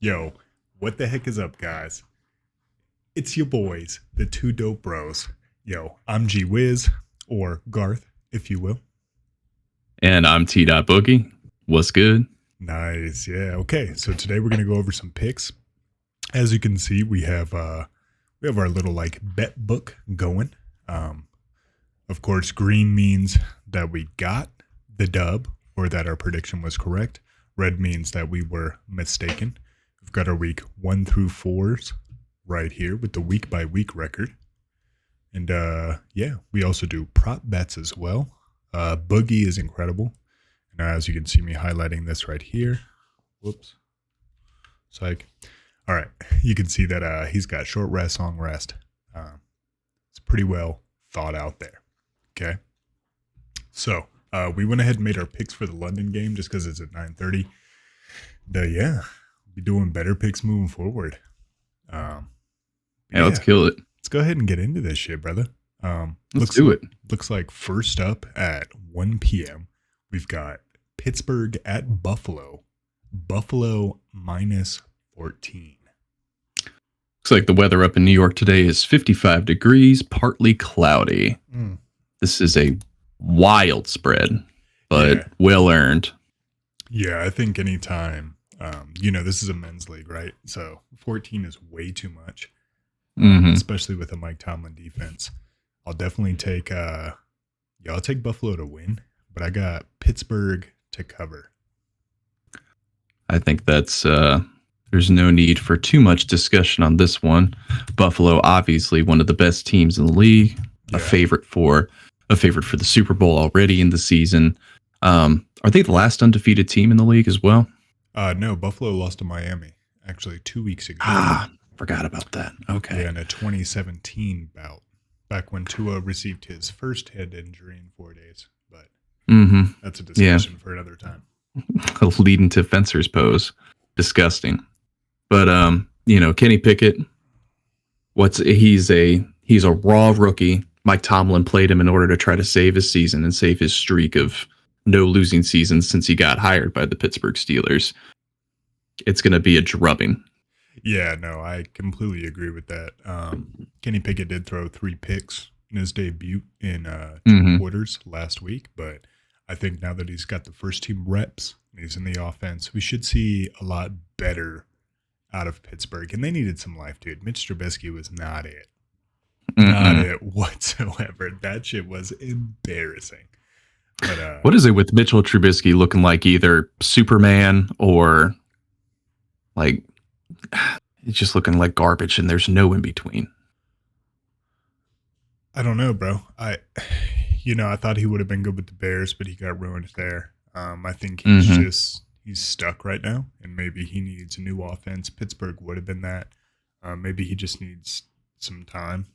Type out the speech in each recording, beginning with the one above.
Yo, what the heck is up, guys? It's your boys, the Two Dope Bros. Yo, I'm G-whiz, or Garth, if you will. And I'm T.Boogie. What's good? Nice, yeah. Okay, so today we're gonna go over some picks. As you can see, we have our little like bet book going. Um, of course, green means that we got the dub, or that our prediction was correct. Red means that we were mistaken. We've got our week 1 through 4s right here with the week by week record. And yeah, we also do prop bets as well. Boogie is incredible. And as you can see me highlighting this right here. Whoops. Psych. All right. You can see that he's got short rest, long rest. It's pretty well thought out there. Okay. So we went ahead and made our picks for the London game just because it's at 9:30. Yeah, be doing better picks moving forward. Yeah, let's kill it. Let's go ahead and get into this shit, brother. Let's do it. Looks like first up at 1 p.m. we've got Pittsburgh at Buffalo. Buffalo minus 14. Looks like the weather up in New York today is 55 degrees, partly cloudy. This is a wild spread, but well earned. Yeah, I think anytime, this is a men's league, right? So 14 is way too much, especially with a Mike Tomlin defense. I'll definitely take, I'll take Buffalo to win, but I got Pittsburgh to cover. I think that's, there's no need for too much discussion on this one. Buffalo, obviously one of the best teams in the league, a favorite for the Super Bowl already in the season. Are they the last undefeated team in the league as well? No, Buffalo lost to Miami actually 2 weeks ago. Forgot about that. Okay. Yeah, in a 2017 bout, back when Tua received his first head injury in 4 days. But that's a discussion for another time. Leading to fencer's pose. Disgusting. But Kenny Pickett, he's a raw rookie. Mike Tomlin played him in order to try to save his season and save his streak of no losing seasons since he got hired by the Pittsburgh Steelers. It's going to be a drubbing. Yeah, no, I completely agree with that. Kenny Pickett did throw 3 picks in his debut in 2 quarters last week, but I think now that he's got the first team reps and he's in the offense, we should see a lot better out of Pittsburgh. And they needed some life, dude. Mitch Trubisky was not it. Not it whatsoever. That shit was embarrassing. But what is it with Mitchell Trubisky looking like either Superman or like it's just looking like garbage and there's no in between? I don't know, bro. I thought he would have been good with the Bears, but he got ruined there. I think he's stuck right now, and maybe he needs a new offense. Pittsburgh would have been that. Maybe he just needs some time.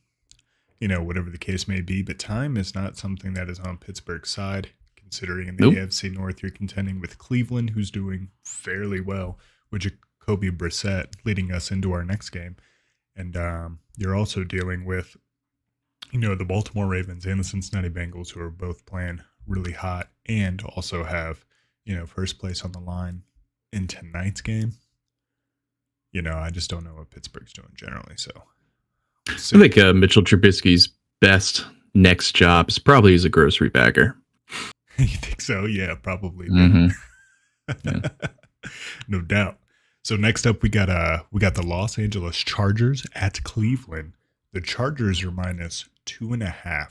Whatever the case may be, but time is not something that is on Pittsburgh's side, considering in the AFC North you're contending with Cleveland, who's doing fairly well, with Jacoby Brissett leading us into our next game. And you're also dealing with, the Baltimore Ravens and the Cincinnati Bengals, who are both playing really hot and also have, first place on the line in tonight's game. I just don't know what Pittsburgh's doing generally, so. I think Mitchell Trubisky's best next job is probably as a grocery bagger. You think so? Yeah, probably. Yeah. No doubt. So next up, we got the Los Angeles Chargers at Cleveland. The Chargers are minus 2.5.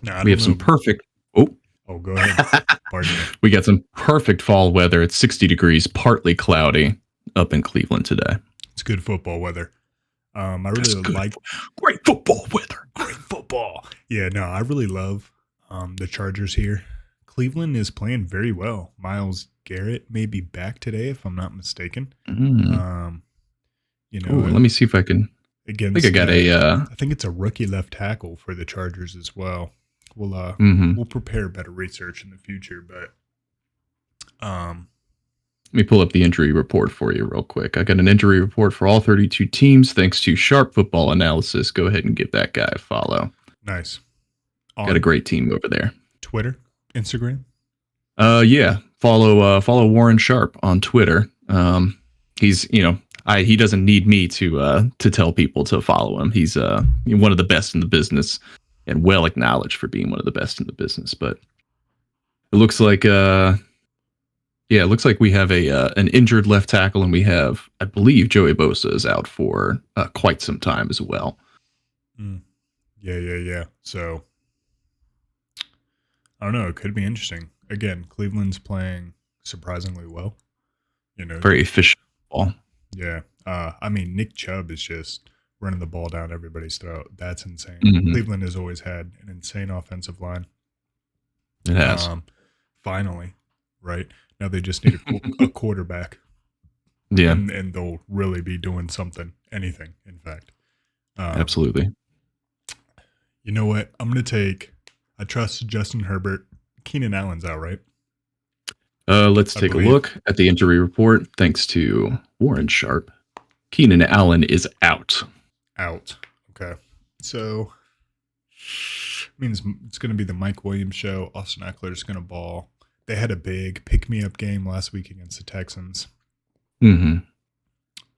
Now, we have some perfect. Oh, go ahead. Pardon me. We got some perfect fall weather. It's 60 degrees, partly cloudy up in Cleveland today. It's good football weather. I really like great football weather. Great football. Yeah, no, I really love the Chargers here. Cleveland is playing very well. Myles Garrett may be back today, if I'm not mistaken. Let me see if I can. Again, I think I got I think it's a rookie left tackle for the Chargers as well. We'll prepare better research in the future, but let me pull up the injury report for you real quick. I got an injury report for all 32 teams thanks to Sharp Football Analysis. Go ahead and give that guy a follow. Nice. Got a great team over there. Twitter, Instagram? Yeah. Follow Warren Sharp on Twitter. he's he doesn't need me to tell people to follow him. He's one of the best in the business and well acknowledged for being one of the best in the business. But it looks like it looks like we have an injured left tackle, and we have, I believe, Joey Bosa is out for quite some time as well. Yeah. So I don't know. It could be interesting. Again, Cleveland's playing surprisingly well. Very efficient ball. Yeah. I mean, Nick Chubb is just running the ball down everybody's throat. That's insane. Mm-hmm. Cleveland has always had an insane offensive line. It has. Finally, right? Now they just need a quarterback. Yeah. And they'll really be doing something, anything, in fact. Absolutely. You know what? I trust Justin Herbert. Keenan Allen's out, right? Let's take a look at the injury report. Thanks to Warren Sharp, Keenan Allen is out. Out. Okay. So means it's going to be the Mike Williams show. Austin Eckler's going to ball. They had a big pick-me-up game last week against the Texans. Mm-hmm.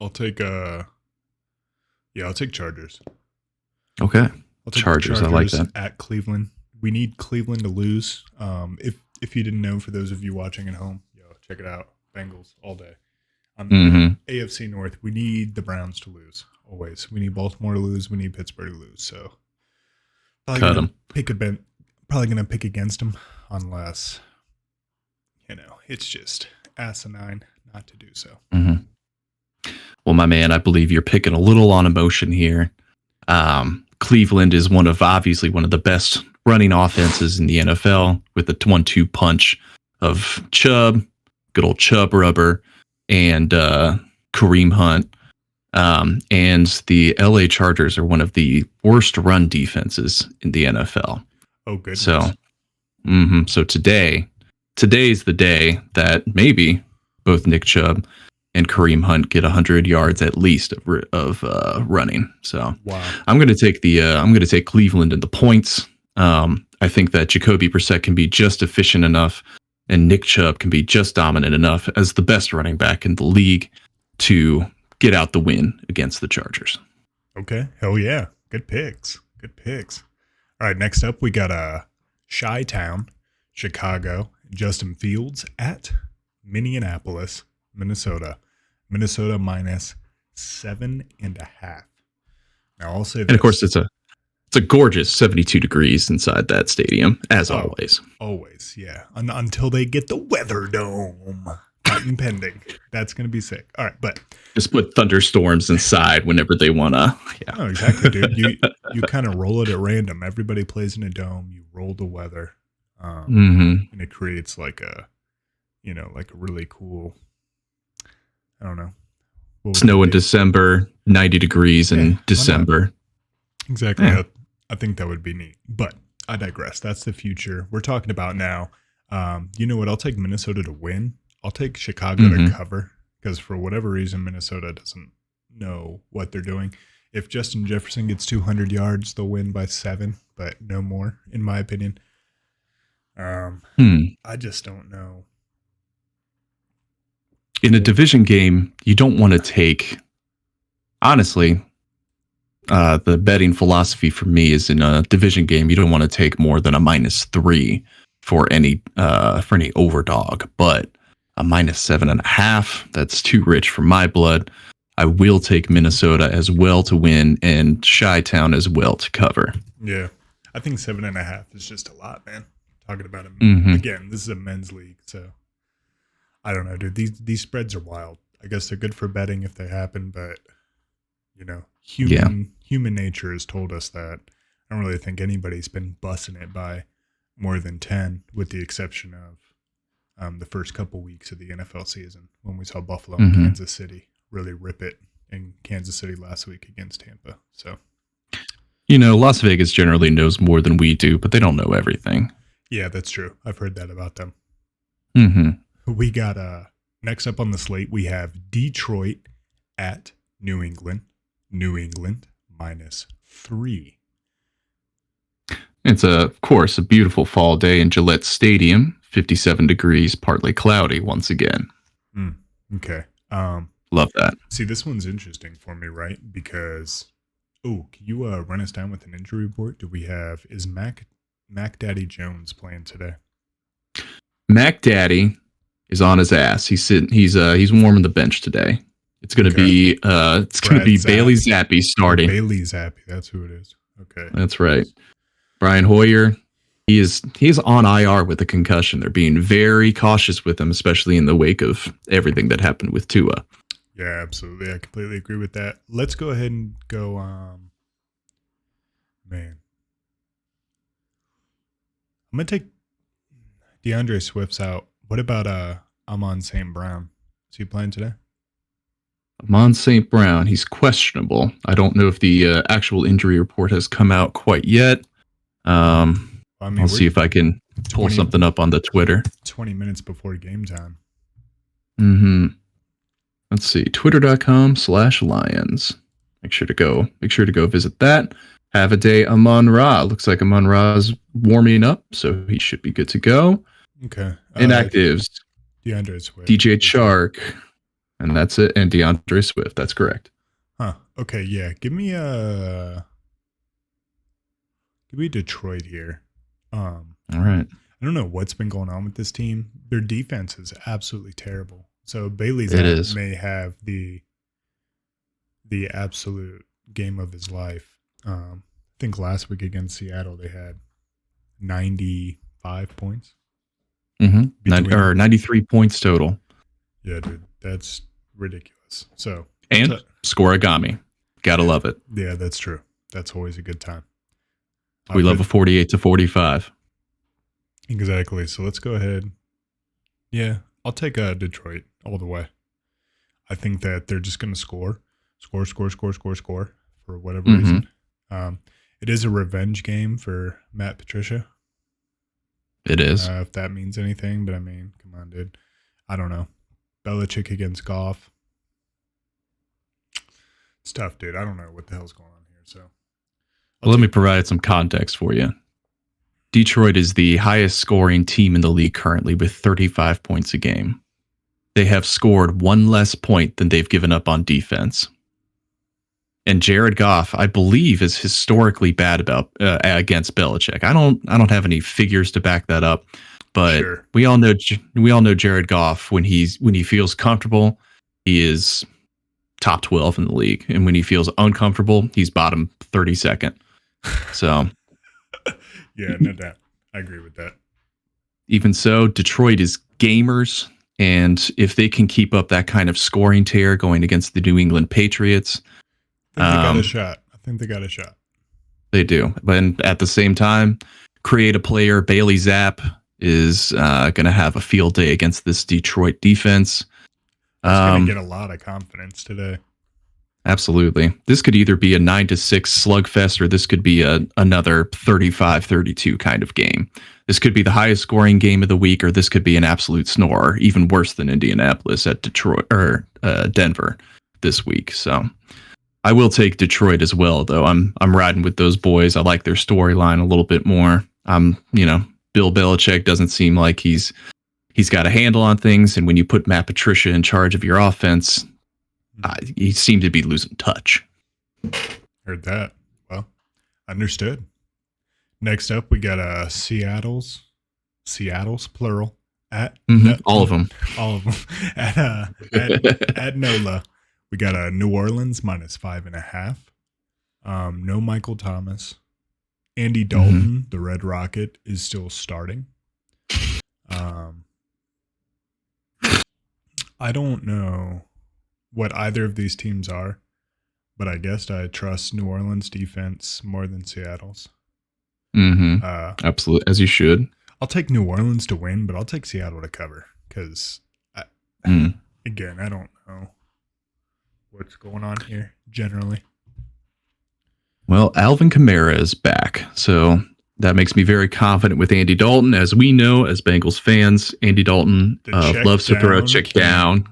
I'll take Chargers. Okay. I'll take Chargers. I like that. At Cleveland. We need Cleveland to lose. If you didn't know, for those of you watching at home, check it out. Bengals all day. On the AFC North, we need the Browns to lose. Always. We need Baltimore to lose. We need Pittsburgh to lose. So cut them. Probably going to pick against them unless, it's just asinine not to do so. Mm-hmm. Well, my man, I believe you're picking a little on emotion here. Cleveland is obviously one of the best running offenses in the NFL with the 1-2 punch of Chubb, good old Chubb rubber, and Kareem Hunt. And the LA Chargers are one of the worst run defenses in the NFL. Oh, goodness. So today's the day that maybe both Nick Chubb and Kareem Hunt get 100 yards at least of running. So wow. I'm going to take Cleveland in the points. I think that Jacoby Brissett can be just efficient enough, and Nick Chubb can be just dominant enough as the best running back in the league to get out the win against the Chargers. Okay. Hell yeah. Good picks. All right. Next up, we got Chi-Town, Chicago, Justin Fields at Minneapolis, Minnesota. Minnesota minus 7.5. Now I'll say this. And of course, it's a gorgeous 72 degrees inside that stadium, as always. Always, yeah. Until they get the weather dome. Patent pending. That's going to be sick. All right, but just put thunderstorms inside whenever they want to. Yeah. Oh, exactly, dude. You kind of roll it at random. Everybody plays in a dome. You roll the weather, and it creates like a really cool. I don't know. Snow in December, 90 degrees in December. Exactly. Yeah. I think that would be neat. But I digress. That's the future. We're talking about now. You know what? I'll take Minnesota to win. I'll take Chicago to cover because for whatever reason, Minnesota doesn't know what they're doing. If Justin Jefferson gets 200 yards, they'll win by 7, but no more, in my opinion. I just don't know. In a division game, you don't want to take, honestly, the betting philosophy for me is in a division game, you don't want to take more than a -3 for any overdog, but a -7.5, that's too rich for my blood. I will take Minnesota as well to win and Chi-Town as well to cover. Yeah, I think 7.5 is just a lot, man. Talking about it again, this is a men's league, so I don't know, dude. These spreads are wild. I guess they're good for betting if they happen, but human nature has told us that. I don't really think anybody's been bussing it by more than 10, with the exception of the first couple weeks of the NFL season when we saw Buffalo and Kansas City really rip it in Kansas City last week against Tampa. So, Las Vegas generally knows more than we do, but they don't know everything. Yeah, that's true. I've heard that about them. We got next up on the slate, we have Detroit at New England. New England -3. It's, of course, a beautiful fall day in Gillette Stadium. 57 degrees, partly cloudy once again. Okay. Love that. See, this one's interesting for me, right? Because, can you run us down with an injury report? Is Mac Daddy Jones playing today? Mac Daddy is on his ass. He's warming the bench today. It's gonna be Bailey Zappi starting. Bailey Zappi, that's who it is. Okay, that's right. Brian Hoyer, he's on IR with a concussion. They're being very cautious with him, especially in the wake of everything that happened with Tua. Yeah, absolutely. I completely agree with that. Let's go ahead and go. Man, I'm gonna take DeAndre Swift's out. What about Amon St. Brown? Is he playing today? Amon St. Brown, he's questionable. I don't know if the actual injury report has come out quite yet. I'll see if I can pull something up on the Twitter. 20 minutes before game time. Let's see, twitter.com/Lions. Make sure to go visit that. Have a day, Amon Ra. Looks like Amon Ra's warming up, so he should be good to go. Okay. Inactives. DeAndre Swift. DJ Chark. And that's it. And DeAndre Swift. That's correct. Huh. Okay, yeah. Give me Detroit here. All right. I don't know what's been going on with this team. Their defense is absolutely terrible. So Bailey's may have the absolute game of his life. I think last week against Seattle they had 95 points. 93 points total. Yeah, dude, that's ridiculous. So and scoreagami, gotta love it. Yeah, that's true. That's always a good time. We love a 48-45. Exactly. So let's go ahead. Yeah, I'll take Detroit all the way. I think that they're just going to score for whatever reason. It is a revenge game for Matt Patricia. It is. If that means anything, but I mean, come on, dude. I don't know. Belichick against Goff. It's tough, dude. I don't know what the hell's going on here. So let me provide some context for you. Detroit is the highest scoring team in the league currently with 35 points a game. They have scored one less point than they've given up on defense. And Jared Goff, I believe, is historically bad against Belichick. I don't have any figures to back that up, but sure. we all know Jared Goff when he feels comfortable, he is top 12 in the league, and when he feels uncomfortable, he's bottom 32nd. So, yeah, no doubt, I agree with that. Even so, Detroit is gamers, and if they can keep up that kind of scoring tear going against the New England Patriots. I think they got a shot. I think they got a shot. They do. But at the same time, create a player. Bailey Zapp is going to have a field day against this Detroit defense. He's going to get a lot of confidence today. Absolutely. This could either be a 9-6 slugfest, or this could be another 35-32 kind of game. This could be the highest scoring game of the week, or this could be an absolute snore, even worse than Indianapolis at Detroit or Denver this week. So I will take Detroit as well, though. I'm riding with those boys. I like their storyline a little bit more. Bill Belichick doesn't seem like he's got a handle on things, and when you put Matt Patricia in charge of your offense, he seemed to be losing touch. Heard that. Well, understood. Next up, we got Seattle's plural at all of them at NOLA. We got New Orleans -5.5. No Michael Thomas. Andy Dalton, the Red Rocket, is still starting. I don't know what either of these teams are, but I guess I trust New Orleans defense more than Seattle's. Absolutely, as you should. I'll take New Orleans to win, but I'll take Seattle to cover because, again, I don't know what's going on here generally. Well, Alvin Kamara is back, so that makes me very confident with Andy Dalton. As we know, as Bengals fans, Andy Dalton loves to throw a check down.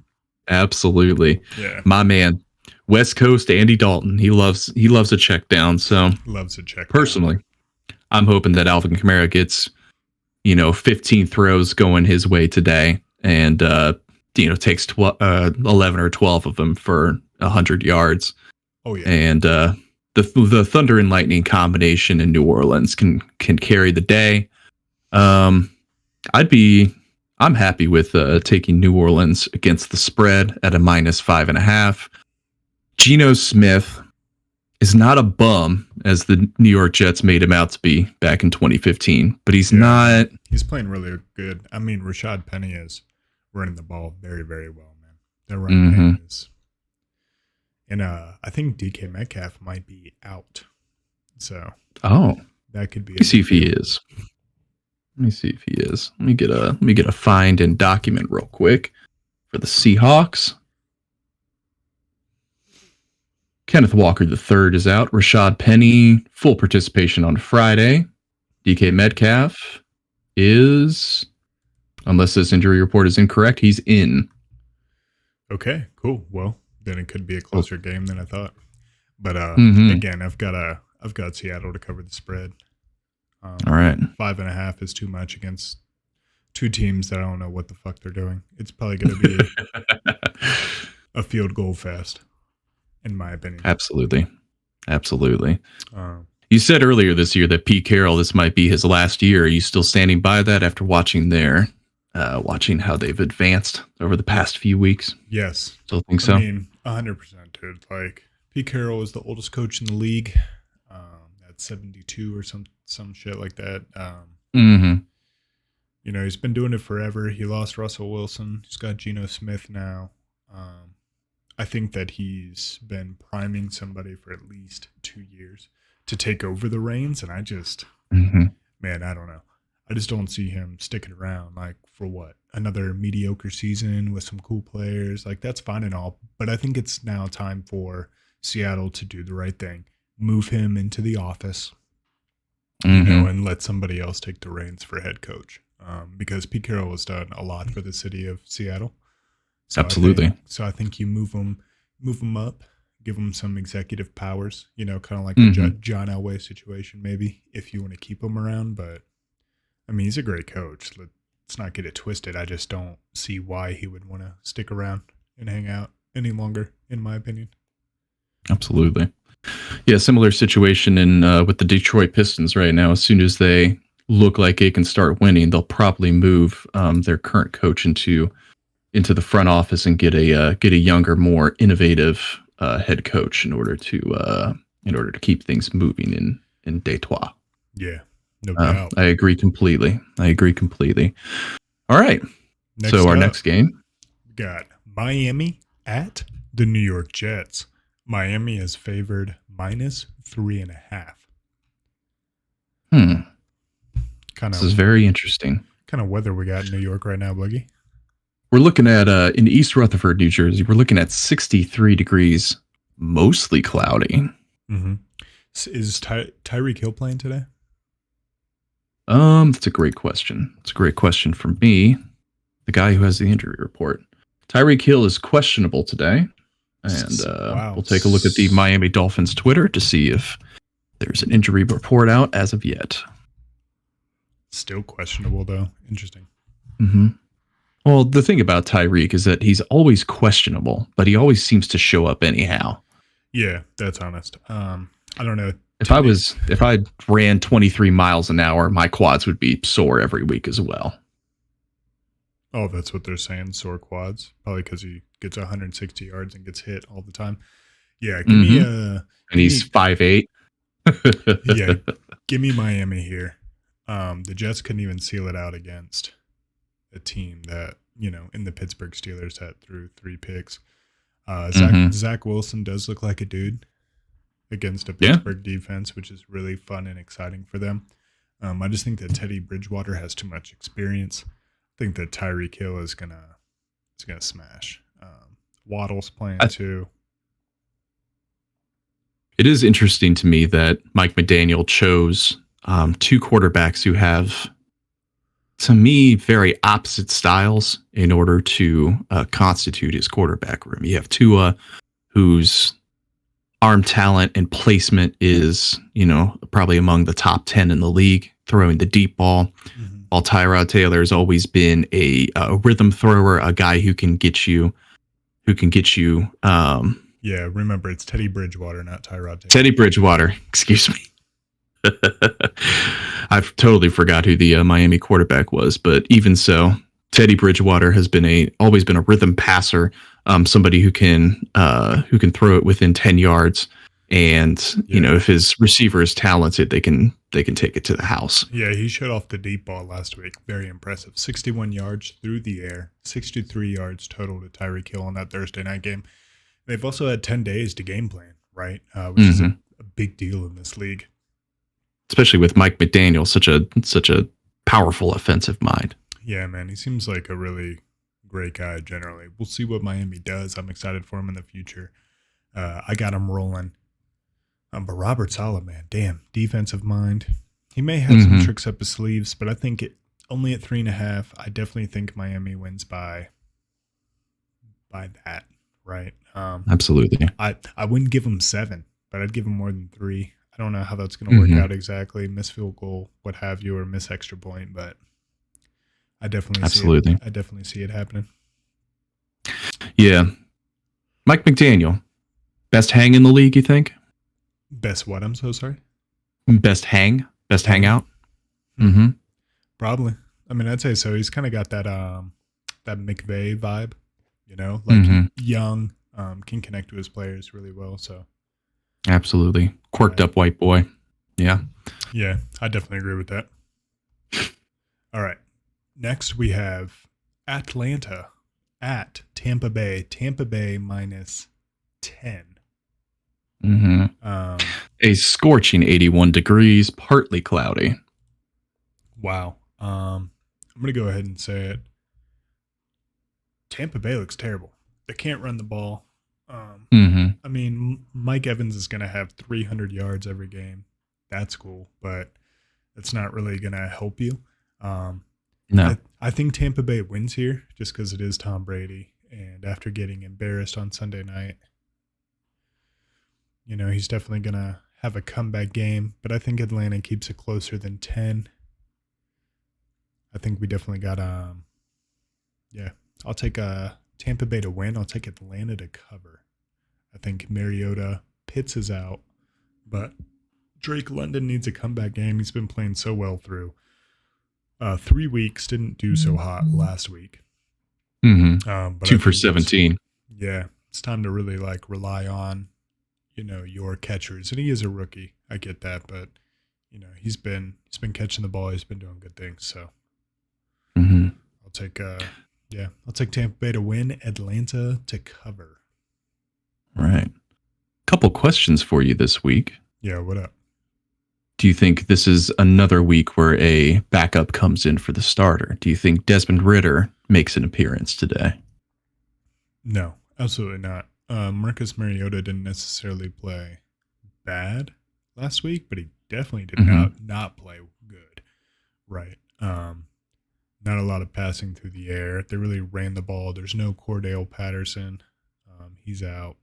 Absolutely. Yeah. My man, West Coast Andy Dalton. He loves a check down. So loves a check personally, I'm hoping that Alvin Kamara gets, 15 throws going his way today. And takes 11 or 12 of them for 100 yards. Oh yeah. And the thunder and lightning combination in New Orleans can carry the day. I'm happy with taking New Orleans against the spread at a -5.5. Geno Smith is not a bum as the New York Jets made him out to be back in 2015, but he's not. He's playing really good. I mean, Rashad Penny is running the ball very, very well, man. Their running game is. And I think DK Metcalf might be out. So that could be. Let me see if he is. Let me get a find and document real quick for the Seahawks. Kenneth Walker III is out. Rashad Penny, full participation on Friday. DK Metcalf is, unless this injury report is incorrect, he's in. Okay, cool. Well, then it could be a closer game than I thought. But again, I've got Seattle to cover the spread. All right. 5.5 is too much against two teams that I don't know what the fuck they're doing. It's probably going to be a field goal fest, in my opinion. Absolutely. You said earlier this year that Pete Carroll, this might be his last year. Are you still standing by that after watching how they've advanced over the past few weeks? Yes. Still think so? I mean, 100%, dude. Like, Pete Carroll is the oldest coach in the league. At 72 or some shit like that. He's been doing it forever. He lost Russell Wilson. He's got Geno Smith now. I think that he's been priming somebody for at least 2 years to take over the reins. And I just, man, I don't know. I just don't see him sticking around like for what? Another mediocre season with some cool players. Like, that's fine and all. But I think it's now time for Seattle to do the right thing. Move him into the office, and let somebody else take the reins for head coach. Because Pete Carroll has done a lot for the city of Seattle. So Absolutely. I think you move him up, give him some executive powers. Kind of like a John Elway situation, maybe, if you want to keep him around. But I mean, he's a great coach. Let's not get it twisted. I just don't see why he would want to stick around and hang out any longer, in my opinion. Absolutely. Yeah, similar situation in with the Detroit Pistons right now. As soon as they look like they can start winning, they'll probably move their current coach into the front office and get a younger, more innovative head coach in order to keep things moving in Detroit. Yeah, no doubt. I agree completely. All right. Our next game, we got Miami at the New York Jets. Miami is favored -3.5. This is very interesting. Kind of weather we got in New York right now, Boogie. We're looking at in East Rutherford, New Jersey. We're looking at 63 degrees, mostly cloudy. Is Tyreek Hill playing today? That's a great question. It's a great question from me, the guy who has the injury report. Tyreek Hill is questionable today. And we'll take a look at the Miami Dolphins Twitter to see if there's an injury report out as of yet. Still questionable, though. Interesting. Well, the thing about Tyreek is that he's always questionable, but he always seems to show up anyhow. Yeah, that's honest. I don't know. If I ran 23 miles an hour, my quads would be sore every week as well. Oh, that's what they're saying, sore quads. Probably because he gets 160 yards and gets hit all the time. Yeah, give me and he's 5'8". Yeah, give me Miami here. The Jets couldn't even seal it out against a team that, in the Pittsburgh Steelers that threw 3 picks. Zach Wilson does look like a dude against a Pittsburgh defense, which is really fun and exciting for them. I just think that Teddy Bridgewater has too much experience. I think that Tyreek Hill is gonna smash. Waddle's playing too. It is interesting to me that Mike McDaniel chose 2 quarterbacks who have, to me, very opposite styles in order to constitute his quarterback room. You have Tua, whose arm talent and placement is, probably among the top 10 in the league, throwing the deep ball. while Tyrod Taylor has always been a rhythm thrower, a guy who can get you. Yeah, remember it's Teddy Bridgewater, not Tyrod Taylor. Teddy Bridgewater. Excuse me. I've totally forgot who the Miami quarterback was, but even so, Teddy Bridgewater has always been a rhythm passer, somebody who can throw it within 10 yards, and if his receiver is talented, they can take it to the house. Yeah, he shut off the deep ball last week. Very impressive. 61 yards through the air, 63 yards total to Tyreek Hill on that Thursday night game. They've also had 10 days to game plan, right? Which is a big deal in this league. Especially with Mike McDaniel, such a powerful offensive mind. Yeah, man, he seems like a really great guy generally. We'll see what Miami does. I'm excited for him in the future. I got him rolling. But Robert Saleh, man, damn, defensive mind. He may have some tricks up his sleeves, but I think only at 3.5. I definitely think Miami wins by that, right? Absolutely. I wouldn't give him 7, but I'd give him more than 3. I don't know how that's going to work out exactly. Miss field goal, what have you, or miss extra point, but I definitely see it happening. Yeah. Mike McDaniel, best hang in the league, you think? Best what? I'm so sorry. Best hangout. Mm-hmm. Probably. I mean, I'd say so. He's kind of got that McVay vibe, like young, can connect to his players really well. So absolutely quirked up white boy. Yeah. Yeah, I definitely agree with that. All right. Next we have Atlanta at Tampa Bay. Tampa Bay minus 10. A scorching 81 degrees, partly cloudy. Wow. I'm going to go ahead and say it. Tampa Bay looks terrible. They can't run the ball. I mean, Mike Evans is going to have 300 yards every game. That's cool, but it's not really going to help you. No. I think Tampa Bay wins here just because it is Tom Brady. And after getting embarrassed on Sunday night, he's definitely going to have a comeback game. But I think Atlanta keeps it closer than 10. I think we definitely got, I'll take Tampa Bay to win. I'll take Atlanta to cover. I think Mariota, Pitts is out, but Drake London needs a comeback game. He's been playing so well through 3 weeks. Didn't do so hot last week. But 2 for 17. Yeah, it's time to really rely on, your catchers. And he is a rookie. I get that, but he's been catching the ball. He's been doing good things. So I'll take Tampa Bay to win, Atlanta to cover. Right. Couple questions for you this week. Yeah, what up? Do you think this is another week where a backup comes in for the starter? Do you think Desmond Ridder makes an appearance today? No, absolutely not. Marcus Mariota didn't necessarily play bad last week, but he definitely did not play good. Right. Not a lot of passing through the air. They really ran the ball. There's no Cordell Patterson. He's out.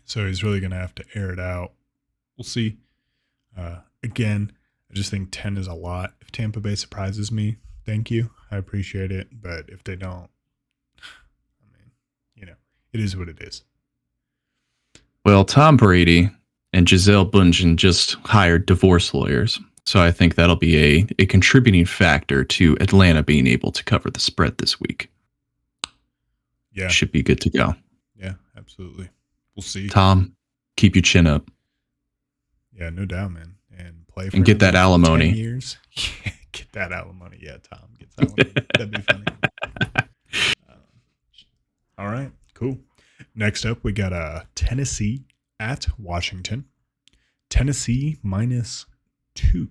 So he's really going to have to air it out. We'll see. Again, I just think 10 is a lot. If Tampa Bay surprises me, thank you. I appreciate it. But if they don't, it is what it is. Well, Tom Brady and Gisele Bundchen just hired divorce lawyers. So I think that'll be a contributing factor to Atlanta being able to cover the spread this week. Yeah. Should be good to go. Yeah, absolutely. We'll see. Tom, keep your chin up. Yeah, no doubt, man. And play for and get that alimony. 10 years. Get that alimony. Yeah, Tom gets alimony. That'd be funny. All right, cool. Next up, we got Tennessee at Washington. Tennessee minus 2.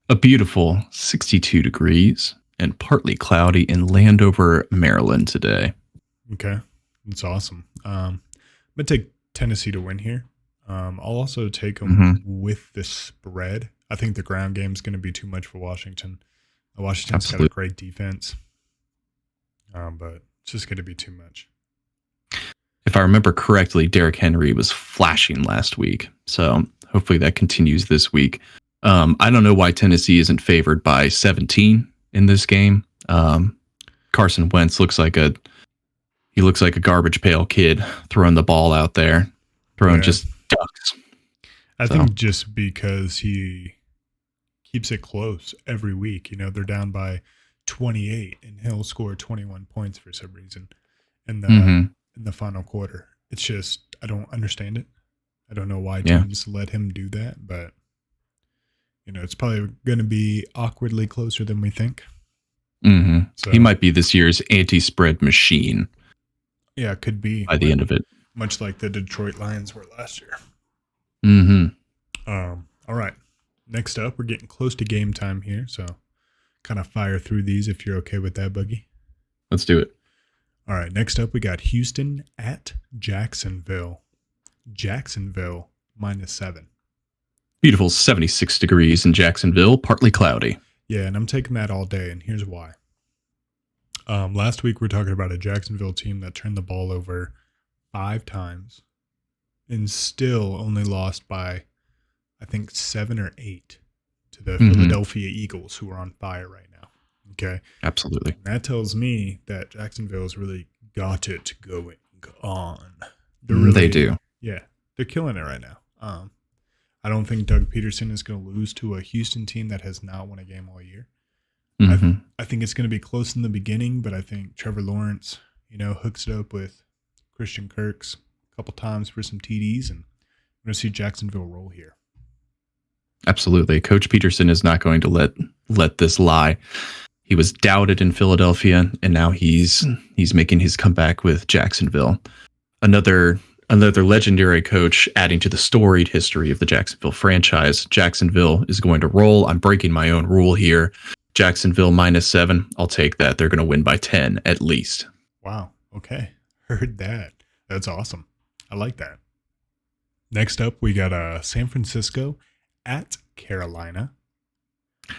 A beautiful 62 degrees and partly cloudy in Landover, Maryland today. Okay, that's awesome. I'm going to take Tennessee to win here. I'll also take them with the spread. I think the ground game is going to be too much for Washington. Washington's got a great defense, but it's just going to be too much. If I remember correctly, Derrick Henry was flashing last week. So hopefully that continues this week. I don't know why Tennessee isn't favored by 17 in this game. Carson Wentz looks like a garbage pail kid throwing the ball out there, throwing just ducks. I think just because he keeps it close every week. You know, they're down by 28 and he'll score 21 points for some reason in the final quarter. It's just, I don't understand it. I don't know why teams let him do that, but you know, it's probably going to be awkwardly closer than we think. So, he might be this year's anti-spread machine. Yeah, it could be by the end of it, much like the Detroit Lions were last year. All right. Next up, we're getting close to game time here, so kind of fire through these if you're okay with that, Boogie. Let's do it. All right. Next up, we got Houston at Jacksonville. Jacksonville -7. Beautiful 76 degrees in Jacksonville, partly cloudy. Yeah, and I'm taking that all day, and here's why. Last week, we were talking about a Jacksonville team that turned the ball over 5 times and still only lost by, I think, 7 or 8 to the Philadelphia Eagles, who are on fire right now. Okay? Absolutely. And that tells me that Jacksonville's really got it going on. They do. Yeah, they're killing it right now. I don't think Doug Peterson is going to lose to a Houston team that has not won a game all year. I think it's going to be close in the beginning, but I think Trevor Lawrence, you know, hooks it up with Christian Kirk's a couple times for some TDs, and we're going to see Jacksonville roll here. Absolutely. Coach Peterson is not going to let this lie. He was doubted in Philadelphia, and now he's making his comeback with Jacksonville. Another legendary coach adding to the storied history of the Jacksonville franchise. Jacksonville is going to roll. I'm breaking my own rule here. Jacksonville -7. I'll take that. They're going to win by 10 at least. Wow. Okay. Heard that. That's awesome. I like that. Next up, we got San Francisco at Carolina.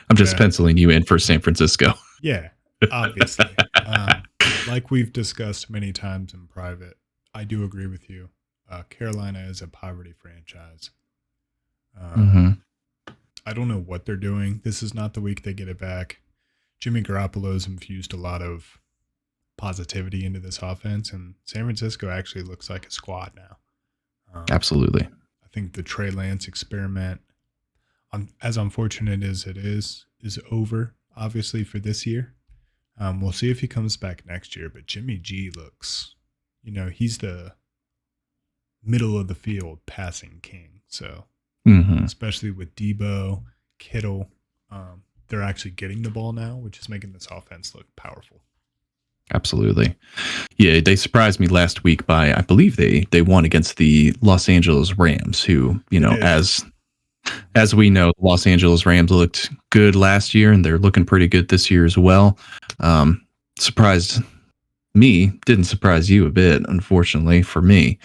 I'm just penciling you in for San Francisco. Yeah, obviously. Like we've discussed many times in private, I do agree with you. Carolina is a poverty franchise. I don't know what they're doing. This is not the week they get it back. Jimmy Garoppolo's infused a lot of positivity into this offense, and San Francisco actually looks like a squad now. Absolutely. I think the Trey Lance experiment, as unfortunate as it is over, obviously, for this year. We'll see if he comes back next year, but Jimmy G looks, you know, he's the middle of the field passing king. So especially with Debo, Kittle, they're actually getting the ball now, which is making this offense look powerful. Absolutely. Yeah, they surprised me last week by, I believe they won against the Los Angeles Rams, who, you know, as we know, the Los Angeles Rams looked good last year, and they're looking pretty good this year as well. Surprised me, didn't surprise you a bit, unfortunately for me.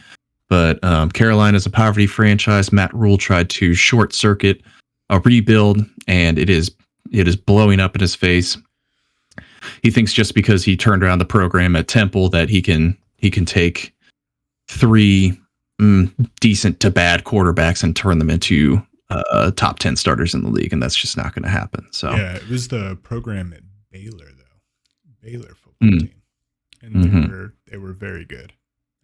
But Carolina's a poverty franchise. Matt Rule tried to short circuit a rebuild, and it is blowing up in his face. He thinks just because he turned around the program at Temple that he can take 3 decent to bad quarterbacks and turn them into top 10 starters in the league, and that's just not going to happen. So yeah, it was the program at Baylor, though. Baylor football team, and they were very good.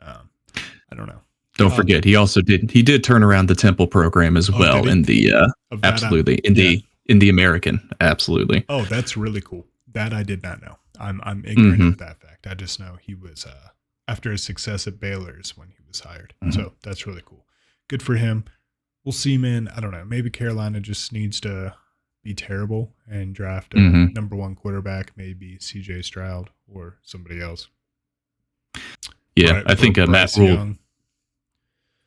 I don't know. Don't forget, he did turn around the Temple program as well in the in the American. Absolutely. Oh, that's really cool. That I did not know. I'm ignorant of that fact. I just know he was after his success at Baylor's when he was hired. So that's really cool. Good for him. We'll see, man. I don't know. Maybe Carolina just needs to be terrible and draft a number 1 quarterback, maybe CJ Stroud or somebody else. Yeah, right, I think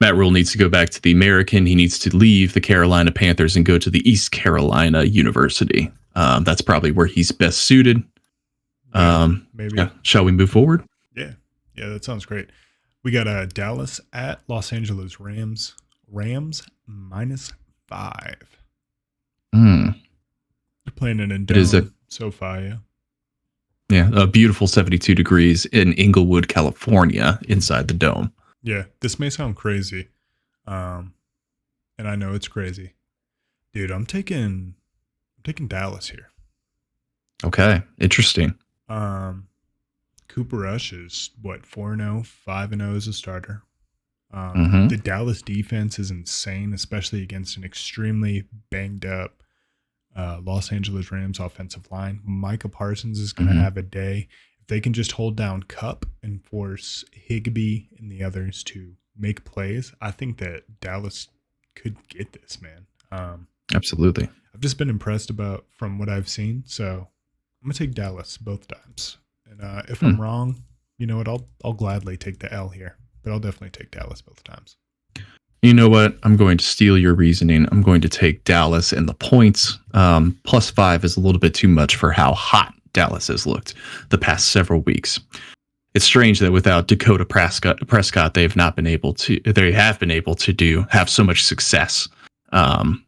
Matt Rule needs to go back to the American. He needs to leave the Carolina Panthers and go to the East Carolina University. That's probably where he's best suited. Maybe. Yeah. Shall we move forward? Yeah, that sounds great. We got Dallas at Los Angeles Rams. Rams -5. They're playing it in Dome, SoFi, yeah, a beautiful 72 degrees in Inglewood, California, inside the Dome. Yeah, this may sound crazy, and I know it's crazy. Dude, I'm taking Dallas here. Okay, interesting. Cooper Rush is what 4-0, 5-0 as a starter. Hmm. The Dallas defense is insane, especially against an extremely banged up Los Angeles Rams offensive line. Micah Parsons is going to Hmm. have a day. If they can just hold down Cup and force Higbee and the others to make plays, I think that Dallas could get this, man. Absolutely. I've just been impressed about from what I've seen, so I'm gonna take Dallas both times. And if Hmm. I'm wrong, you know what? I'll gladly take the L here, but I'll definitely take Dallas both times. You know what? I'm going to steal your reasoning. I'm going to take Dallas and the points. +5 is a little bit too much for how hot Dallas has looked the past several weeks. It's strange that without Dakota Prescott, they have been able to have so much success.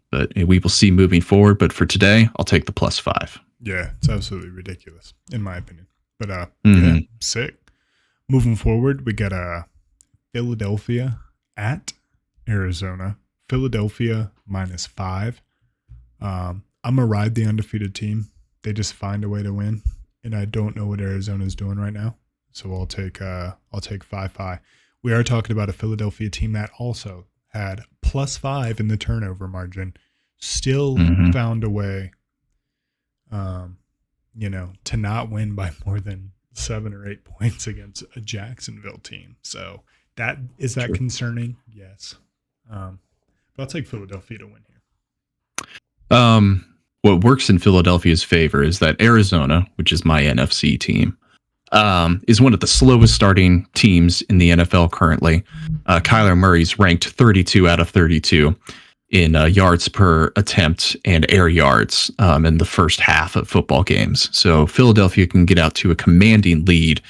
But we will see moving forward. But for today, I'll take the +5. Yeah, it's absolutely ridiculous in my opinion. But yeah, Mhm. sick. Moving forward, we got Philadelphia at Arizona. Philadelphia -5. I'm gonna ride the undefeated team. They just find a way to win, and I don't know what Arizona's doing right now. So I'll take 5-5. We are talking about a Philadelphia team that also had +5 in the turnover margin, still Mhm. found a way, to not win by more than 7 or 8 points against a Jacksonville team. So is that True. concerning? Yes. But I'll take Philadelphia to win here. What works in Philadelphia's favor is that Arizona, which is my NFC team, is one of the slowest starting teams in the NFL currently. Kyler Murray's ranked 32 out of 32 in yards per attempt and air yards in the first half of football games. So Philadelphia can get out to a commanding lead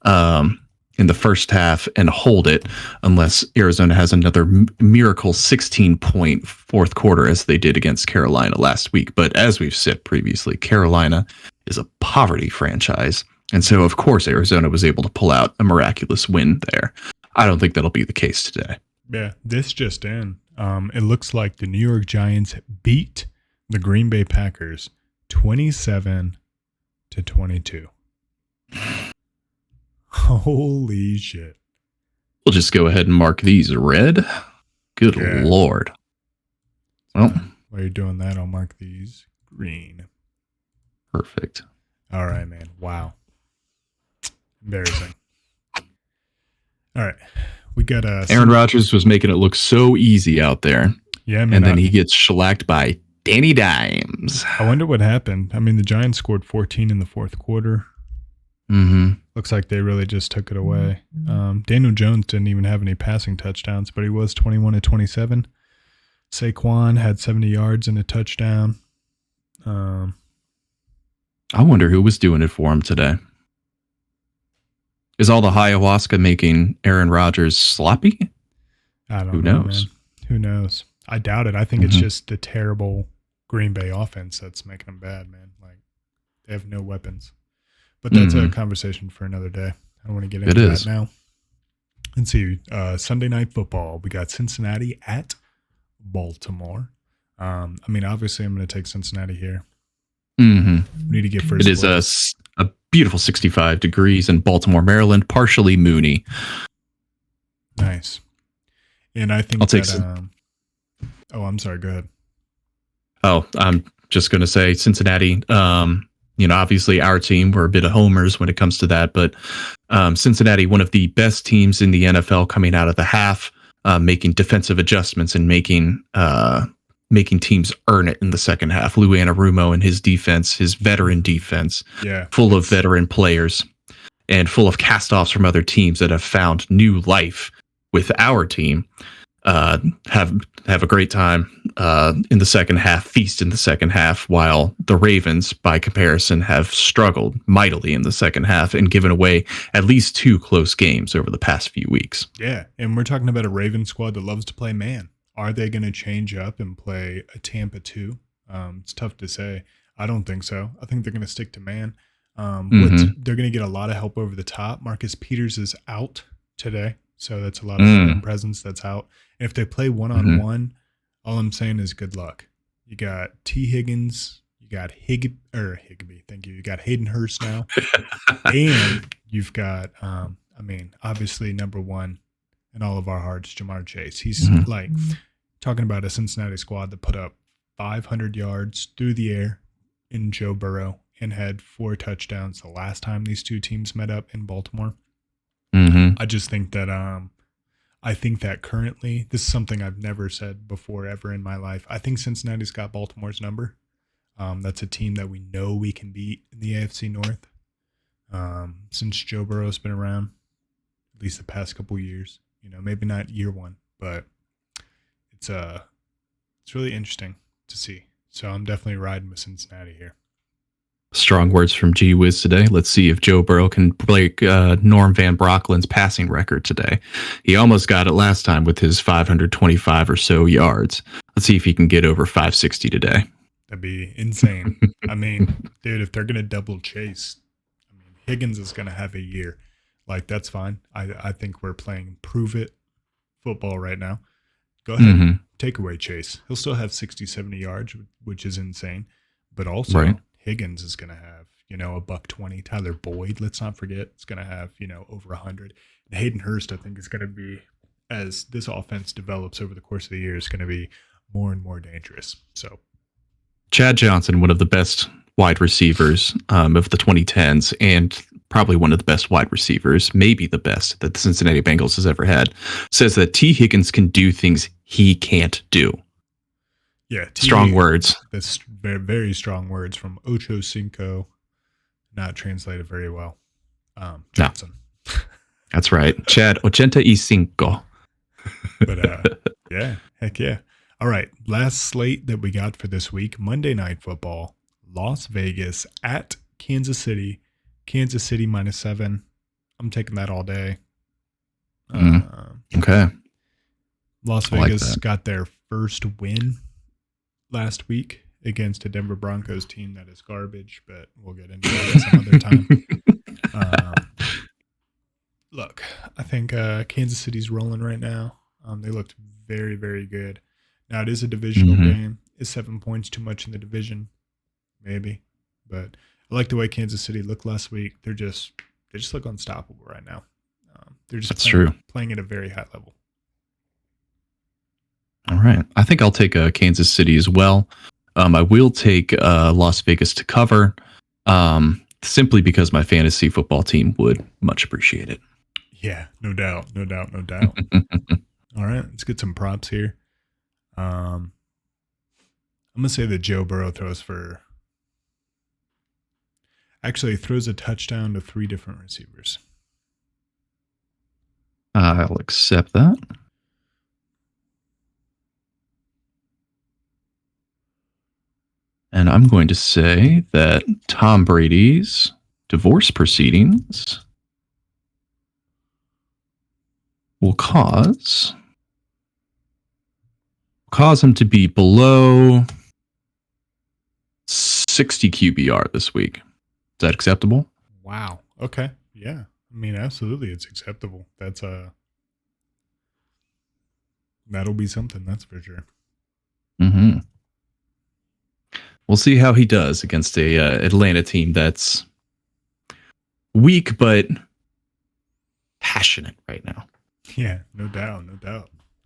in the first half and hold it unless Arizona has another miracle 16-point fourth quarter as they did against Carolina last week. But as we've said previously, Carolina is a poverty franchise. And so, of course, Arizona was able to pull out a miraculous win there. I don't think that'll be the case today. Yeah, this just in. It looks like the New York Giants beat the Green Bay Packers 27-22. Holy shit. We'll just go ahead and mark these red. Good Yeah. Lord. Well, While you're doing that, I'll mark these green. perfect. All right, man. Wow. Embarrassing. All right. We got Aaron Rodgers was making it look so easy out there. Yeah, man. And then he gets shellacked by Danny Dimes. I wonder what happened. I mean, the Giants scored 14 in the fourth quarter. Mm-hmm. Looks like they really just took it away. Daniel Jones didn't even have any passing touchdowns, but he was 21-27. Saquon had 70 yards and a touchdown. I wonder who was doing it for him today. Is all the ayahuasca making Aaron Rodgers sloppy? I don't Who know, knows? man. Who knows? I doubt it. I think it's just the terrible Green Bay offense that's making them bad, man. Like, they have no weapons. But that's a conversation for another day. I don't want to get into that now. Let's see. Sunday Night Football. We got Cincinnati at Baltimore. I mean, obviously, I'm going to take Cincinnati here. Mm-hmm. We need to get first. It is a beautiful 65 degrees in Baltimore, Maryland, partially moony. Nice. And I think I'll take I'm sorry. Go ahead. Oh, I'm just going to say Cincinnati. Obviously our team, we're a bit of homers when it comes to that, but Cincinnati, one of the best teams in the NFL coming out of the half, making defensive adjustments and making teams earn it in the second half. Lou Anarumo and his defense, his veteran defense, full of veteran players and full of cast-offs from other teams that have found new life with our team. Have a great time in the second half, feast in the second half, while the Ravens, by comparison, have struggled mightily in the second half and given away at least 2 close games over the past few weeks. Yeah, and we're talking about a Ravens squad that loves to play man. Are they going to change up and play a Tampa 2? It's tough to say. I don't think so. I think they're going to stick to man. They're going to get a lot of help over the top. Marcus Peters is out today, so that's a lot of presence that's out. And if they play one-on-one, all I'm saying is good luck. You got T. Higgins. You got Higbee. Thank you. You got Hayden Hurst now. And you've got, obviously number one in all of our hearts, Jamar Chase. He's like talking about a Cincinnati squad that put up 500 yards through the air in Joe Burrow and had 4 touchdowns the last time these two teams met up in Baltimore. I just think that currently, this is something I've never said before ever in my life. I think Cincinnati's got Baltimore's number. That's a team that we know we can beat in the AFC North. Since Joe Burrow's been around, at least the past couple years, maybe not year one, but it's really interesting to see. So I'm definitely riding with Cincinnati here. Strong words from G-whiz today. Let's see if Joe Burrow can break Norm Van Brocklin's passing record today. He almost got it last time with his 525 or so yards. Let's see if he can get over 560 today. That'd be insane. Dude, if they're going to double Chase, Higgins is going to have a year. Like, that's fine. I think we're playing prove it football right now. Go ahead, take away Chase. He'll still have 60, 70 yards, which is insane. But also, Higgins is going to have, $120. Tyler Boyd, let's not forget, is going to have, over 100. And Hayden Hurst, I think, is going to be, as this offense develops over the course of the year, is going to be more and more dangerous. So, Chad Johnson, one of the best wide receivers of the 2010s, and probably one of the best wide receivers, maybe the best that the Cincinnati Bengals has ever had, says that T. Higgins can do things he can't do. Yeah. Strong words. That's very, very strong words from Ocho Cinco. Not translated very well. Johnson. No. That's right. Chad 85. But yeah, heck yeah. All right, last slate that we got for this week, Monday Night Football, Las Vegas at Kansas City. Kansas City -7. I'm taking that all day. Okay. Las Vegas got their first win last week against a Denver Broncos team that is garbage, but we'll get into that some other time. Look, I think Kansas City's rolling right now. They looked very, very good. Now, it is a divisional game. Is 7 points too much in the division? Maybe. But I like the way Kansas City looked last week. They just look unstoppable right now. They're just playing at a very high level. All right. I think I'll take Kansas City as well. I will take Las Vegas to cover simply because my fantasy football team would much appreciate it. Yeah, no doubt. All right, let's get some props here. I'm going to say that Joe Burrow throws a touchdown to 3 different receivers. I'll accept that. And I'm going to say that Tom Brady's divorce proceedings will cause him to be below 60 QBR this week. Is that acceptable? Wow. Okay. Yeah. Absolutely, it's acceptable. That'll be something, that's for sure. We'll see how he does against a Atlanta team that's weak but passionate right now. Yeah, no doubt.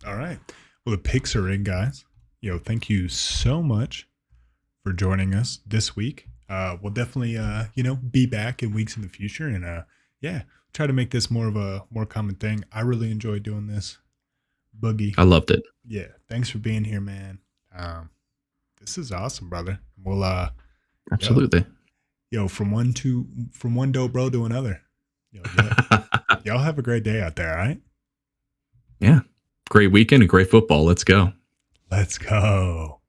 All right. Well, the picks are in, guys. Thank you so much for joining us this week. We'll definitely, be back in weeks in the future and, try to make this more common thing. I really enjoyed doing this. Boogie. I loved it. Yeah. Thanks for being here, man. This is awesome, brother. We'll, absolutely. From one dope bro to another. Y'all have a great day out there. All right. Yeah. Great weekend and great football. Let's go. Let's go.